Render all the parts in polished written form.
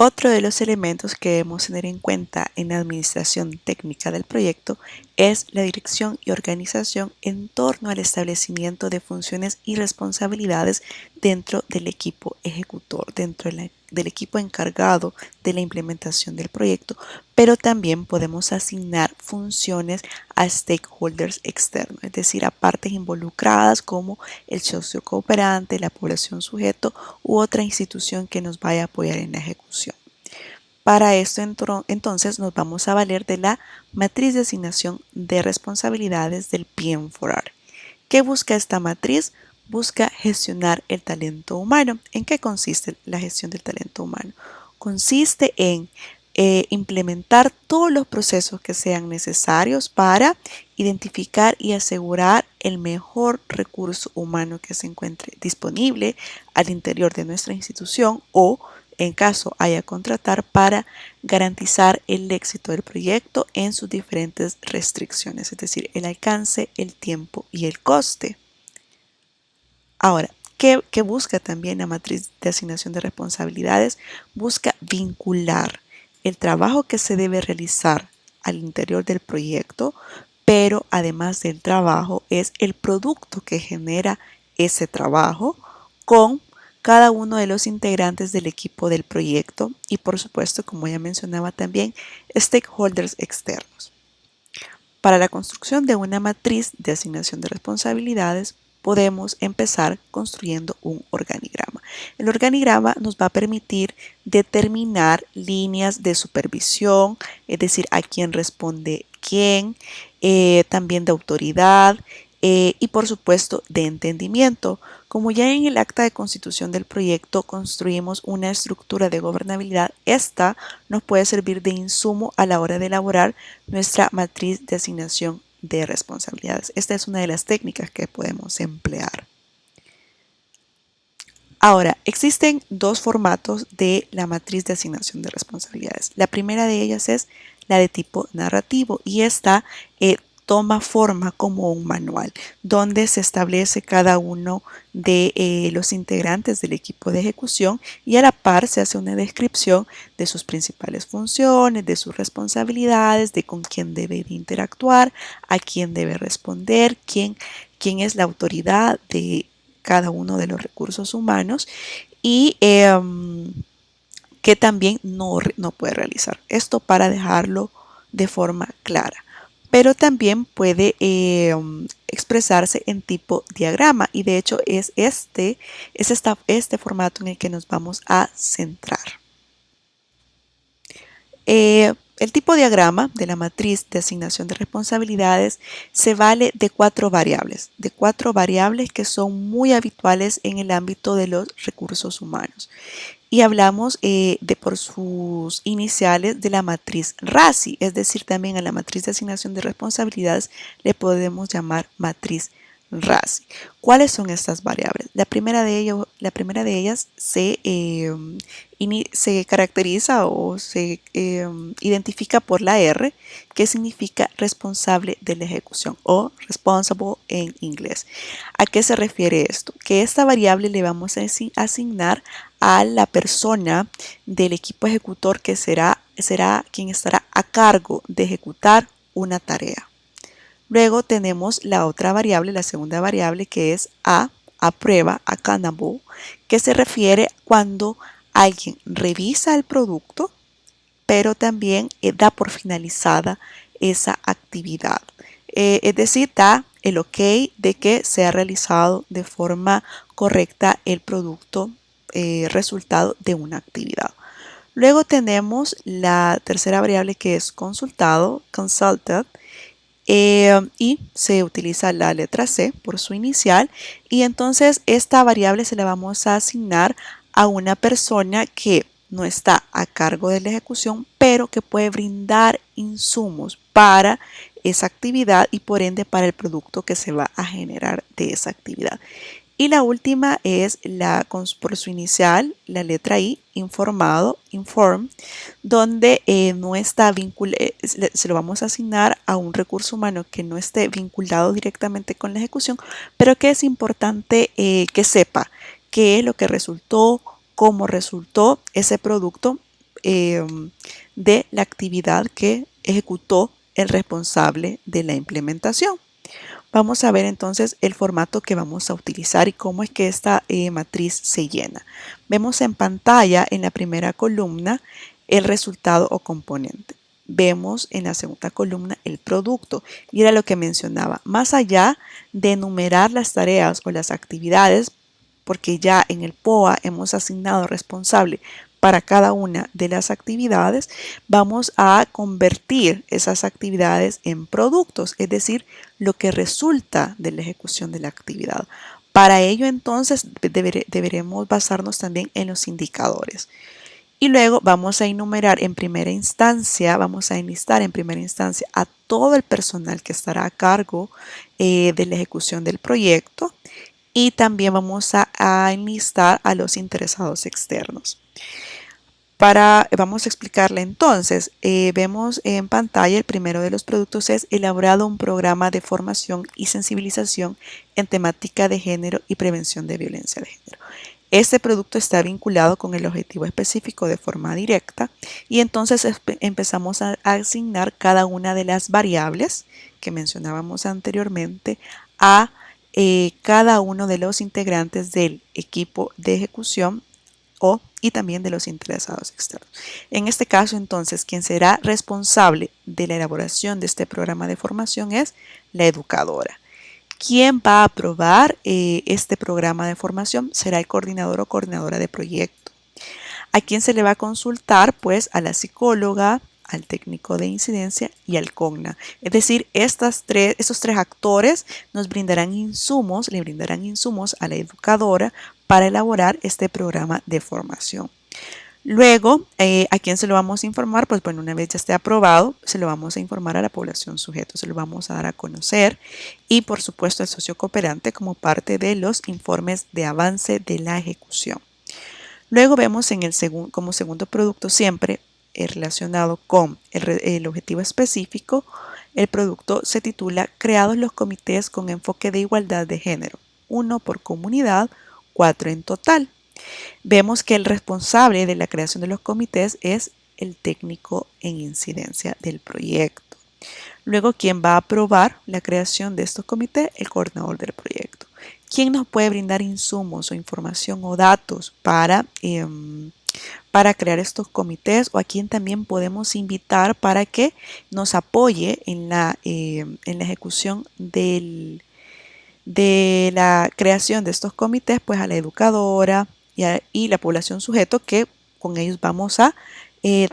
Otro de los elementos que debemos tener en cuenta en la administración técnica del proyecto es la dirección y organización en torno al establecimiento de funciones y responsabilidades dentro del equipo ejecutor, del equipo encargado de la implementación del proyecto, pero también podemos asignar funciones a stakeholders externos, es decir, a partes involucradas como el socio cooperante, la población sujeto u otra institución que nos vaya a apoyar en la ejecución. Para esto entonces nos vamos a valer de la matriz de asignación de responsabilidades del PM4R. ¿Qué busca esta matriz? Busca gestionar el talento humano. ¿En qué consiste la gestión del talento humano? Consiste en implementar todos los procesos que sean necesarios para identificar y asegurar el mejor recurso humano que se encuentre disponible al interior de nuestra institución o en caso haya contratar para garantizar el éxito del proyecto en sus diferentes restricciones, es decir, el alcance, el tiempo y el coste. Ahora, ¿qué busca también la matriz de asignación de responsabilidades? Busca vincular el trabajo que se debe realizar al interior del proyecto, pero además del trabajo es el producto que genera ese trabajo con cada uno de los integrantes del equipo del proyecto y por supuesto, como ya mencionaba también, stakeholders externos. Para la construcción de una matriz de asignación de responsabilidades, podemos empezar construyendo un organigrama. El organigrama nos va a permitir determinar líneas de supervisión, es decir, a quién responde quién, también de autoridad y por supuesto de entendimiento. Como ya en el acta de constitución del proyecto construimos una estructura de gobernabilidad, esta nos puede servir de insumo a la hora de elaborar nuestra matriz de asignación de responsabilidades. Esta es una de las técnicas que podemos emplear. Ahora, existen dos formatos de la matriz de asignación de responsabilidades. La primera de ellas es la de tipo narrativo y esta toma forma como un manual donde se establece cada uno de los integrantes del equipo de ejecución y a la par se hace una descripción de sus principales funciones, de sus responsabilidades, de con quién debe de interactuar, a quién debe responder, quién es la autoridad de cada uno de los recursos humanos y que también no puede realizar. Esto para dejarlo de forma clara. Pero también puede expresarse en tipo diagrama y de hecho es este formato en el que nos vamos a centrar. El tipo diagrama de la matriz de asignación de responsabilidades se vale de cuatro variables que son muy habituales en el ámbito de los recursos humanos. Y hablamos por sus iniciales de la matriz RACI, es decir, también a la matriz de asignación de responsabilidades le podemos llamar matriz RACI. ¿Cuáles son estas variables? La primera de ellas se caracteriza o se identifica por la R, que significa responsable de la ejecución o responsible en inglés. ¿A qué se refiere esto? Que esta variable le vamos a asignar a la persona del equipo ejecutor que será quien estará a cargo de ejecutar una tarea. Luego tenemos la otra variable, la segunda variable, que es prueba, accountable, que se refiere cuando alguien revisa el producto, pero también da por finalizada esa actividad. Es decir, da el ok de que se ha realizado de forma correcta el producto resultado de una actividad. Luego tenemos la tercera variable que es consultado, consulted, y se utiliza la letra C por su inicial y entonces esta variable se la vamos a asignar a una persona que no está a cargo de la ejecución pero que puede brindar insumos para esa actividad y por ende para el producto que se va a generar de esa actividad. Y la última es por su inicial, la letra I, informado, inform, donde no está se lo vamos a asignar a un recurso humano que no esté vinculado directamente con la ejecución, pero que es importante que sepa qué es lo que resultó, cómo resultó ese producto, de la actividad que ejecutó el responsable de la implementación. Vamos a ver entonces el formato que vamos a utilizar y cómo es que esta matriz se llena. Vemos en pantalla en la primera columna el resultado o componente. Vemos en la segunda columna el producto y era lo que mencionaba. Más allá de enumerar las tareas o las actividades, porque ya en el POA hemos asignado responsable para cada una de las actividades, vamos a convertir esas actividades en productos, es decir, lo que resulta de la ejecución de la actividad. Para ello, entonces, deberemos basarnos también en los indicadores. Y luego vamos a enumerar en primera instancia, vamos a enlistar en primera instancia a todo el personal que estará a cargo de la ejecución del proyecto y también vamos a enlistar a los interesados externos. Vamos a explicarle entonces, vemos en pantalla el primero de los productos es elaborado un programa de formación y sensibilización en temática de género y prevención de violencia de género. Este producto está vinculado con el objetivo específico de forma directa y entonces empezamos a asignar cada una de las variables que mencionábamos anteriormente a cada uno de los integrantes del equipo de ejecución y también de los interesados externos. En este caso, entonces, quien será responsable de la elaboración de este programa de formación es la educadora. Quien va a aprobar este programa de formación será el coordinador o coordinadora de proyecto. ¿A quién se le va a consultar? Pues a la psicóloga, al técnico de incidencia y al COGNA. Es decir, estos tres actores nos brindarán insumos, le brindarán insumos a la educadora para elaborar este programa de formación. Luego, ¿a quién se lo vamos a informar? Pues bueno, una vez ya esté aprobado, se lo vamos a informar a la población sujeto, se lo vamos a dar a conocer y por supuesto al socio cooperante como parte de los informes de avance de la ejecución. Luego vemos como segundo producto siempre relacionado con el objetivo específico, el producto se titula Creados los comités con enfoque de igualdad de género, 1 por comunidad, 4 en total. Vemos que el responsable de la creación de los comités es el técnico en incidencia del proyecto. Luego, ¿quién va a aprobar la creación de estos comités? El coordinador del proyecto. ¿Quién nos puede brindar insumos o información o datos para crear estos comités o a quién también podemos invitar para que nos apoye en la ejecución de la creación de estos comités? Pues a la educadora y la población sujeto que con ellos vamos a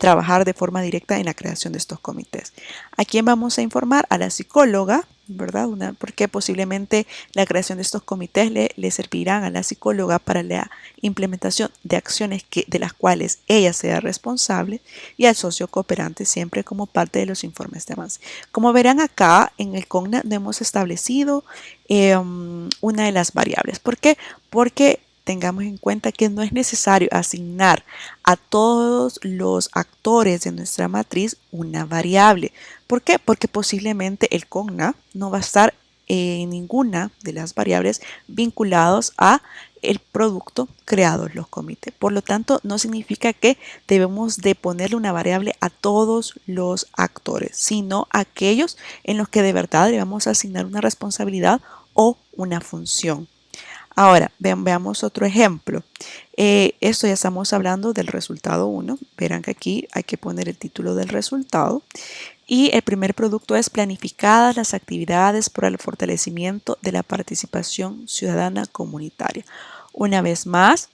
trabajar de forma directa en la creación de estos comités. ¿A quién vamos a informar? A la psicóloga, ¿verdad? Porque posiblemente la creación de estos comités le servirán a la psicóloga para la implementación de acciones de las cuales ella sea responsable y al socio cooperante siempre como parte de los informes de avance. Como verán acá en el COGNA no hemos establecido una de las variables. ¿Por qué? Porque tengamos en cuenta que no es necesario asignar a todos los actores de nuestra matriz una variable. ¿Por qué? Porque posiblemente el COGNA no va a estar en ninguna de las variables vinculados a el producto creado en los comités. Por lo tanto, no significa que debemos de ponerle una variable a todos los actores, sino a aquellos en los que de verdad debemos asignar una responsabilidad o una función. Ahora, veamos otro ejemplo. Esto ya estamos hablando del resultado 1. Verán que aquí hay que poner el título del resultado. Y el primer producto es planificadas las actividades para el fortalecimiento de la participación ciudadana comunitaria. Una vez más,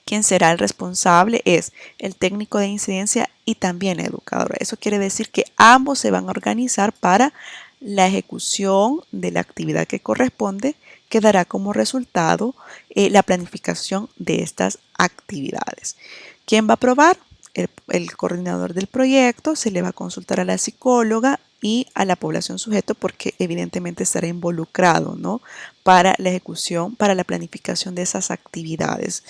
quien será el responsable es el técnico de incidencia y también la educadora. Eso quiere decir que ambos se van a organizar para la ejecución de la actividad que corresponde, que dará como resultado la planificación de estas actividades. ¿Quién va a aprobar? El coordinador del proyecto, se le va a consultar a la psicóloga y a la población sujeto porque evidentemente estará involucrado, ¿no? Para la ejecución, para la planificación de esas actividades,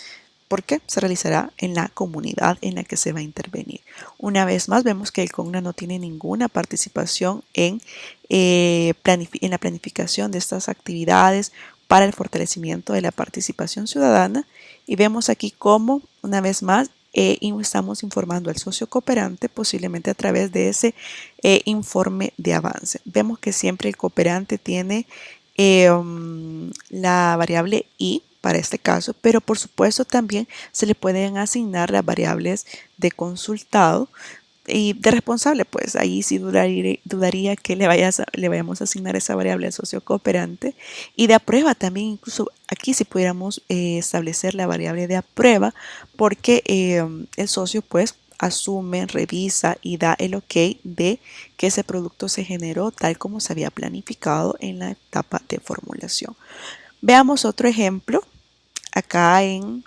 porque se realizará en la comunidad en la que se va a intervenir. Una vez más, vemos que el COGNA no tiene ninguna participación en la planificación de estas actividades para el fortalecimiento de la participación ciudadana y vemos aquí cómo, una vez más, y estamos informando al socio cooperante posiblemente a través de ese informe de avance. Vemos que siempre el cooperante tiene la variable I para este caso, pero por supuesto también se le pueden asignar las variables de consultado y de responsable, pues ahí sí dudaría que le vayamos a asignar esa variable al socio cooperante. Y de aprueba también, incluso aquí sí pudiéramos establecer la variable de aprueba, porque el socio pues asume, revisa y da el ok de que ese producto se generó tal como se había planificado en la etapa de formulación. Veamos otro ejemplo acá en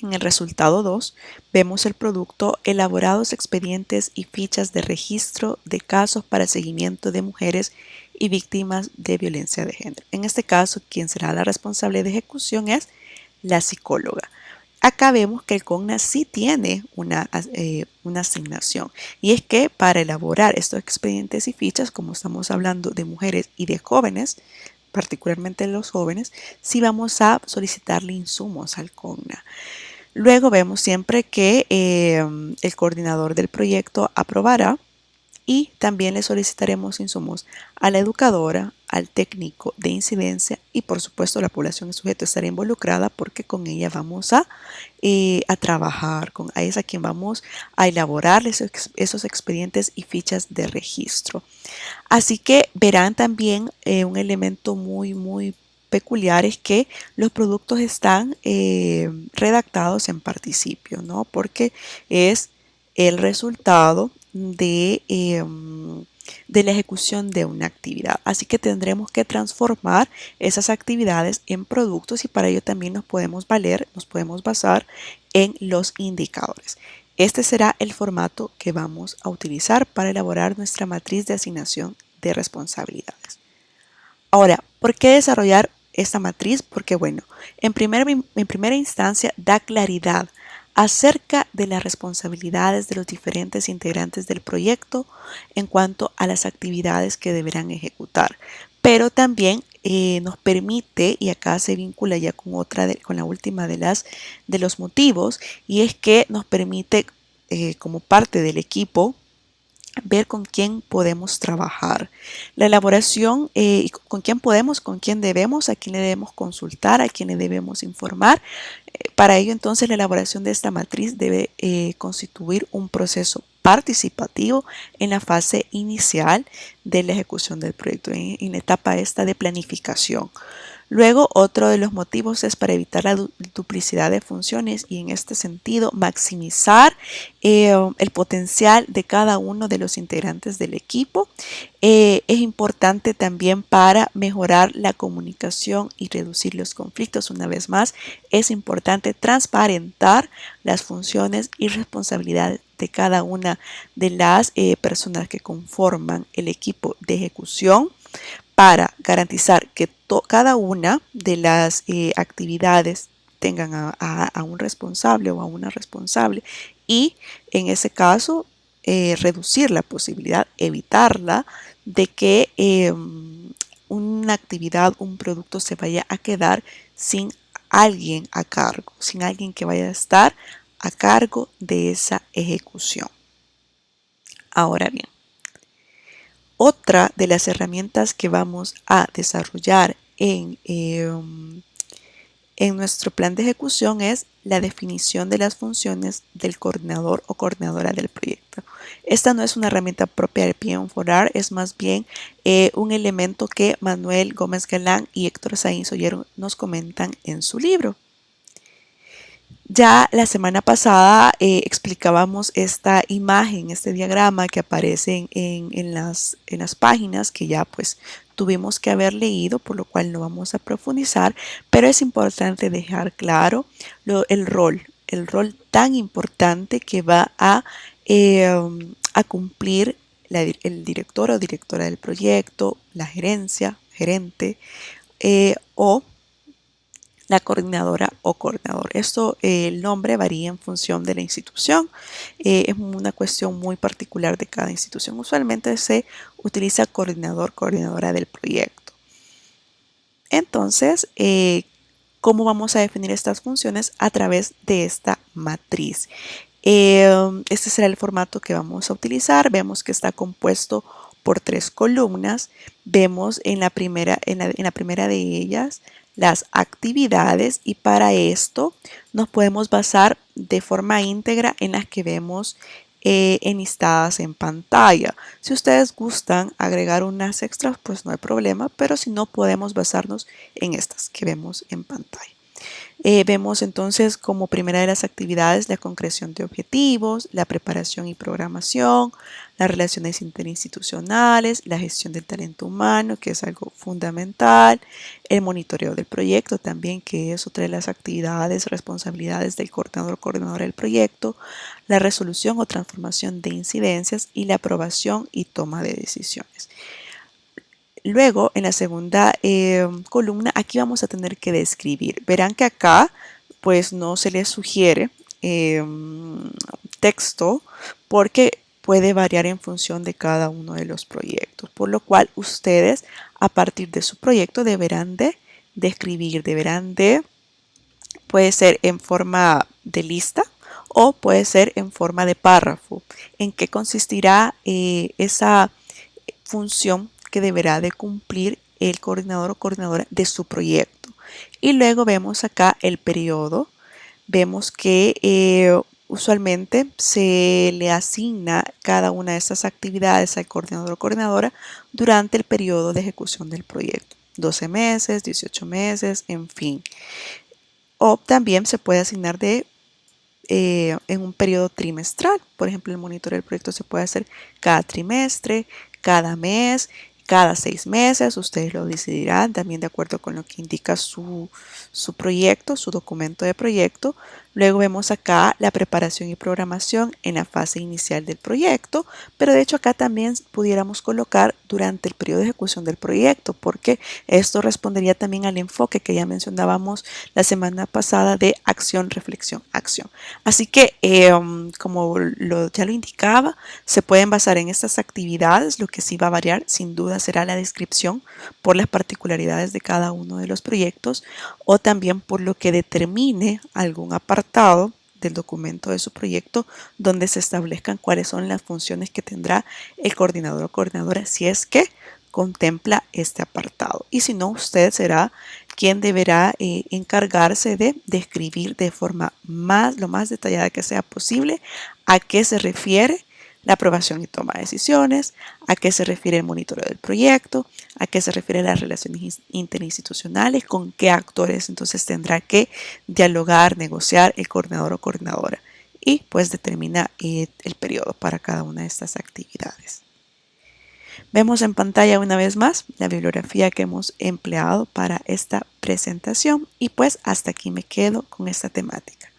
el resultado 2 vemos el producto elaborados expedientes y fichas de registro de casos para seguimiento de mujeres y víctimas de violencia de género. En este caso, quien será la responsable de ejecución es la psicóloga. Acá vemos que el CONNA sí tiene una asignación, y es que para elaborar estos expedientes y fichas, como estamos hablando de mujeres y de jóvenes, particularmente los jóvenes, sí vamos a solicitarle insumos al CONNA. Luego vemos siempre que el coordinador del proyecto aprobará, y también le solicitaremos insumos a la educadora, al técnico de incidencia y por supuesto la población sujeto estará involucrada porque con ella vamos a trabajar, a esa quien vamos a elaborar esos expedientes y fichas de registro. Así que verán también un elemento muy peculiar es que los productos están redactados en participio, ¿no? Porque es el resultado de la ejecución de una actividad. Así que tendremos que transformar esas actividades en productos y para ello también nos podemos basar en los indicadores. Este será el formato que vamos a utilizar para elaborar nuestra matriz de asignación de responsabilidades. Ahora, ¿por qué desarrollar esta matriz? Porque, bueno, en primera instancia da claridad acerca de las responsabilidades de los diferentes integrantes del proyecto en cuanto a las actividades que deberán ejecutar, pero también nos permite, y acá se vincula ya con la última de los motivos, y es que nos permite como parte del equipo ver con quién podemos trabajar. La elaboración, con quién debemos, a quién le debemos consultar, a quién le debemos informar. Para ello, entonces, la elaboración de esta matriz debe constituir un proceso participativo en la fase inicial de la ejecución del proyecto, en la etapa esta de planificación. Luego, otro de los motivos es para evitar la duplicidad de funciones y en este sentido maximizar el potencial de cada uno de los integrantes del equipo. Es importante también para mejorar la comunicación y reducir los conflictos. Una vez más, es importante transparentar las funciones y responsabilidades de cada una de las personas que conforman el equipo de ejecución para garantizar que cada una de las actividades tengan a un responsable o a una responsable y en ese caso reducir la posibilidad, evitarla de que una actividad, un producto se vaya a quedar sin alguien a cargo, sin alguien que vaya a estar a cargo de esa ejecución. Ahora bien, otra de las herramientas que vamos a desarrollar en nuestro plan de ejecución es la definición de las funciones del coordinador o coordinadora del proyecto. Esta no es una herramienta propia del PM4R, es más bien un elemento que Manuel Gómez Galán y Héctor Sainz Ollero nos comentan en su libro. Ya la semana pasada explicábamos esta imagen, este diagrama que aparece en las páginas que ya pues tuvimos que haber leído, por lo cual no vamos a profundizar, pero es importante dejar claro el rol tan importante que va a cumplir el director o directora del proyecto, la gerencia, gerente o la coordinadora o coordinador. Esto, el nombre varía en función de la institución. Es una cuestión muy particular de cada institución. Usualmente se utiliza coordinador, coordinadora del proyecto. Entonces, ¿cómo vamos a definir estas funciones? A través de esta matriz. Este será el formato que vamos a utilizar. Vemos que está compuesto por 3 columnas. Vemos en la primera de ellas las actividades, y para esto nos podemos basar de forma íntegra en las que vemos enlistadas en pantalla. Si ustedes gustan agregar unas extras, pues no hay problema, pero si no, podemos basarnos en estas que vemos en pantalla. Vemos entonces como primera de las actividades la concreción de objetivos, la preparación y programación, las relaciones interinstitucionales, la gestión del talento humano, que es algo fundamental, el monitoreo del proyecto también, que es otra de las actividades, responsabilidades del coordinador o coordinadora del proyecto, la resolución o transformación de incidencias y la aprobación y toma de decisiones. Luego, en la segunda columna, aquí vamos a tener que describir. Verán que acá, pues no se les sugiere texto porque puede variar en función de cada uno de los proyectos. Por lo cual, ustedes, a partir de su proyecto, deberán de describir, puede ser en forma de lista o puede ser en forma de párrafo. ¿En qué consistirá esa función que deberá de cumplir el coordinador o coordinadora de su proyecto? Y luego vemos acá el periodo. Vemos que usualmente se le asigna cada una de estas actividades al coordinador o coordinadora durante el periodo de ejecución del proyecto. 12 meses, 18 meses, en fin. O también se puede asignar en un periodo trimestral. Por ejemplo, el monitoreo del proyecto se puede hacer cada trimestre, cada mes, cada 6 meses. Ustedes lo decidirán también de acuerdo con lo que indica su proyecto, su documento de proyecto. Luego vemos acá la preparación y programación en la fase inicial del proyecto, pero de hecho acá también pudiéramos colocar durante el periodo de ejecución del proyecto, porque esto respondería también al enfoque que ya mencionábamos la semana pasada de acción, reflexión, acción. Así que, como ya lo indicaba, se pueden basar en estas actividades. Lo que sí va a variar, sin duda, será la descripción por las particularidades de cada uno de los proyectos, o también por lo que determine algún apartado del documento de su proyecto donde se establezcan cuáles son las funciones que tendrá el coordinador o coordinadora, si es que contempla este apartado. Y si no, usted será quien deberá encargarse de describir de forma lo más detallada que sea posible a qué se refiere la aprobación y toma de decisiones, a qué se refiere el monitoreo del proyecto, a qué se refiere las relaciones interinstitucionales, con qué actores entonces tendrá que dialogar, negociar el coordinador o coordinadora, y pues determina el periodo para cada una de estas actividades. Vemos en pantalla una vez más la bibliografía que hemos empleado para esta presentación, y pues hasta aquí me quedo con esta temática.